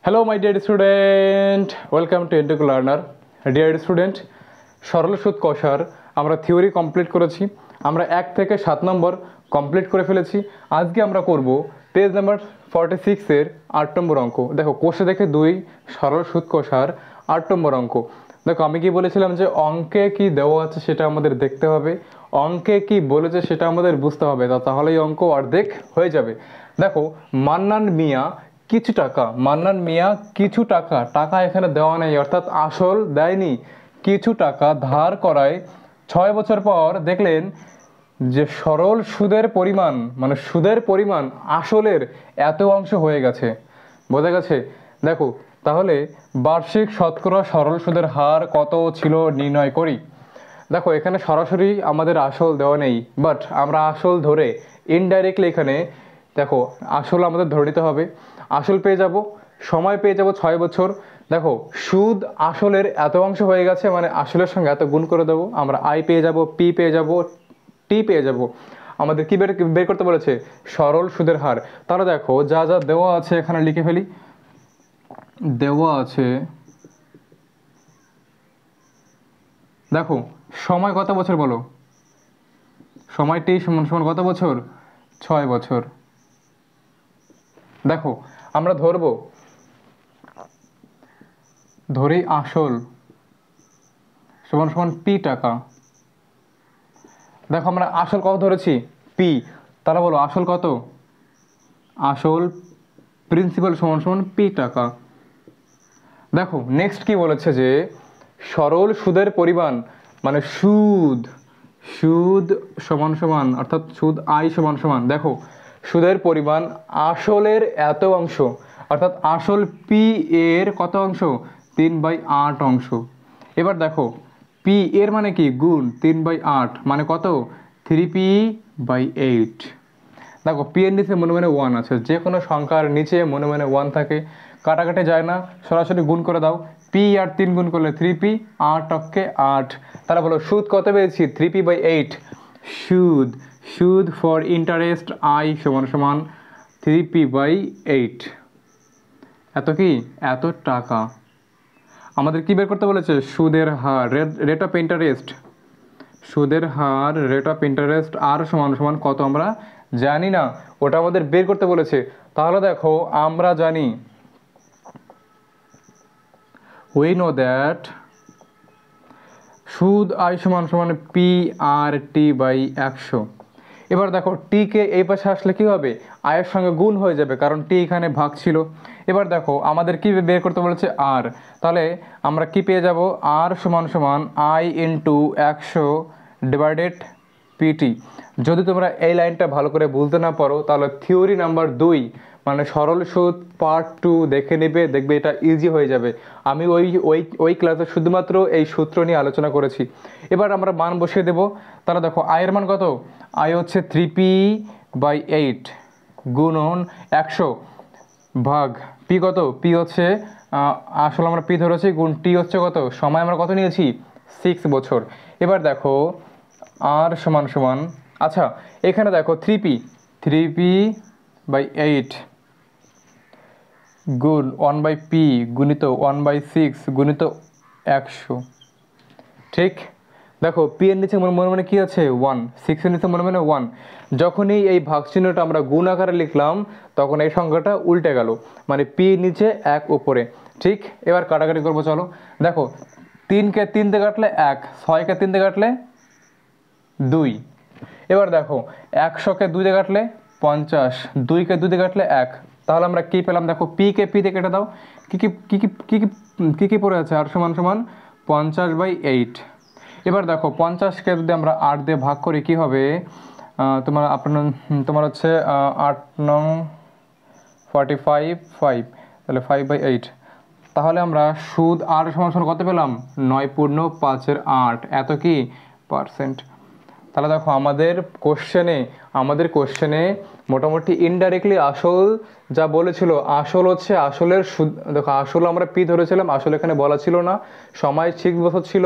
Hello my dear student, welcome to Educ Learner. Dear student, সরল সুদ কষার আমরা থিওরি কমপ্লিট করেছি। আমরা 1 থেকে 7 নম্বর কমপ্লিট করে ফেলেছি। আজকে আমরা করব পেজ নাম্বার 46-এর 8 নম্বর অঙ্ক। দেখো কোষে দেখে 2 সরল সুদ কষার 8 নম্বর অঙ্ক। দেখো আমি কি বলেছিলাম যে অঙ্কে কি দেওয়া আছে সেটা আমাদের দেখতে হবে, অঙ্কে কি বলেছে সেটা আমাদের বুঝতে হবে, তাহলেই অঙ্ক অর্ধেক হয়ে যাবে। দেখো মান্নান মিয়া কিছু টাকা, মান্নান মিয়া কিছু টাকা, টাকা এখানে দেওয়া নেই অর্থাৎ আসল দেয়নি, কিছু টাকা ধার করায় 6 বছর পর দেখলেন যে সরল সুদের পরিমাণ মানে সুদের পরিমাণ আসলের এত অংশ হয়ে গেছে। বোঝা গেছে? দেখো তাহলে বার্ষিক শতকরা সরল সুদের হার কত ছিল নির্ণয় করি। দেখো এখানে সরাসরি আমাদের আসল দেওয়া নেই, বাট আমরা আসল ধরে ইনডাইরেক্টলি এখানে দেখো আসল আমাদের ধরে নিতে হবে। আসল পেয়ে যাব, সময় পেয়ে যাব 6 বছর। দেখো সুদ আসলের এত অংশ হয়ে গেছে মানে আসলের সঙ্গে এত গুণ করে দেবো, আমরা আই পেয়ে যাব, পি পেয়ে যাব, টি পেয়ে যাব। আমাদের কি বের করতে বলেছে? সরল সুদের হার। তাহলে দেখো যা যা দেওয়া আছে এখানে লিখে ফেলি। দেওয়া আছে, দেখো সময় কত বছর বলো? সময়টি সমান সমান কত বছর? 6 বছর। দেখো আমরা ধরি আসল সমান সমান পি টাকা। দেখো আমরা আসল কত ধরেছি? পি। তাহলে বলো আসল কত? আসল প্রিন্সিপাল সমান সমান পি টাকা। দেখো নেক্সট কি বলেছে যে সরল সুদের পরিমাণ মানে সুদ সুদ সমান সমান অর্থাৎ সুদ আই সমান সমান, দেখো সুদের পরিমাণ আসলের এত অংশ অর্থাৎ আসল পি এর কত অংশ? 3/8 অংশ। এবার দেখো পি এর মানে কি? গুণ 3/8 মানে কত? 3p/8। দেখো পি এর নিচে মনে মনে 1 আছে, যে কোনো সংখ্যার নিচে মনে মনে 1 থাকে, কাটাকাটি যায় না, সরাসরি গুণ করে দাও। পি আর 3 গুণ করলে 3p, 8 অক্ষে 8। তাহলে বলো সুদ কত পেয়েছি? 3p/8। সুদ সুদ ফর ইন্টারেস্ট আই সমান সমান 3p/8। এত কি? এত টাকা। আমাদের কি বের করতে বলেছে? সুদের হার, রেট অফ ইন্টারেস্ট। সুদের হার রেট অফ ইন্টারেস্ট আর সমান সমান কত আমরা জানি না, ওটা আমাদের বের করতে বলেছে। তাহলে দেখো আমরা জানি we know that সুদ আই সমান সমান পি আর টি বাই 100। এবার দেখো টি কে এই পাশে আসলে কি হবে? আয়ের সঙ্গে গুণ হয়ে যাবে কারণ টি এখানে ভাগ ছিল। এবার দেখো আমাদের কি বের করতে বলেছে? আর। তাহলে আমরা কি পেয়ে যাব? আর সমান সমান আই ইন্টু 100 ডিভাইডেড পিটি। যদি তোমরা এই লাইনটা ভালো করে বুঝতে না পারো তাহলে থিওরি নাম্বার 2 মানে সরল সুদ পার্ট 2 দেখে নেবে, দেখবে এটা ইজি হয়ে যাবে। আমি ওই ক্লাসে শুধুমাত্র এই সূত্র নিয়ে আলোচনা করেছি। এবার আমরা মান বসিয়ে দেব। তাহলে দেখো আয়ের মান কত? আয় হচ্ছে 3p/8 গুণন 100 ভাগ পি কত? পি হচ্ছে আসলে আমরা পি ধরেছি, গুণ টি হচ্ছে কত? সময় আমরা কত নিয়েছি? 6 বছর। এবার দেখো আর সমান সমান, আচ্ছা এখানে দেখো 3p/8 গুণ 1/p গুণিত 1/6 গুণিত 100। ঠিক? দেখো পি এর নিচে মনে মনে কি আছে? 1। 6 এর নিচে মনে মনে 1। যখনই এই ভাগ চিহ্নটা আমরা গুণ আকারে লিখলাম তখন এই সংখ্যাটা উল্টে গেল, মানে পি নিচে 1 উপরে। ঠিক? এবার কাটাকাটি করবো, চলো। দেখো 3কে 3 দিয়ে কাটলে 1, 6কে 3 দিয়ে কাটলে 2। এবার দেখো 100কে 2 দিয়ে কাটলে 50, 2কে 2 দিয়ে কাটলে 1। তাহলে আমরা কি পেলাম? দেখো পি কে পি দিয়ে কেটে দাও। কি পড়ে আছে? আর সমান সমান 50/8। এবার দেখো 50কে যদি আমরা 8 দিয়ে ভাগ করি কি হবে? তোমার হচ্ছে 8 নং 45 5, তাহলে 5/8। তাহলে আমরা সুদ আর সমান সমান কত পেলাম? 9.5/8। এত কি পার্সেন্ট? তাহলে দেখো আমাদের কোশ্চেনে মোটামুটি ইনডাইরেক্টলি আসল যা বলেছিল, আসল হচ্ছে আসলের সুদ। দেখো আসল আমরা পি ধরেছিলাম, আসল এখানে বলা ছিল না, সময় 6 বছর ছিল।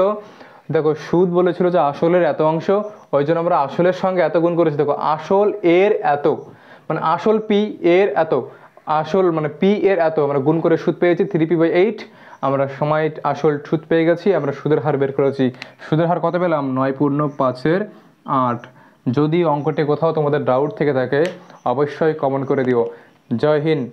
দেখো সুদ বলেছিল যে আসলের এত অংশ, ওই জন্য আমরা আসলের সঙ্গে এত গুণ করেছি। দেখো আসল এর এত মানে আসল পি এর এত, আসল মানে পি এর এত আমরা গুণ করে সুদ পেয়েছি 3p/8, আমরা সময় আসল সুদ পেয়ে গেছি, আমরা সুদের হার বের করেছি। সুদের হার কত পেলাম? 9×5=8। যদি অঙ্কটি কোথাও তোমাদের ডাউট থেকে থাকে অবশ্যই কমেন্ট করে দিও। জয় হিন্দ।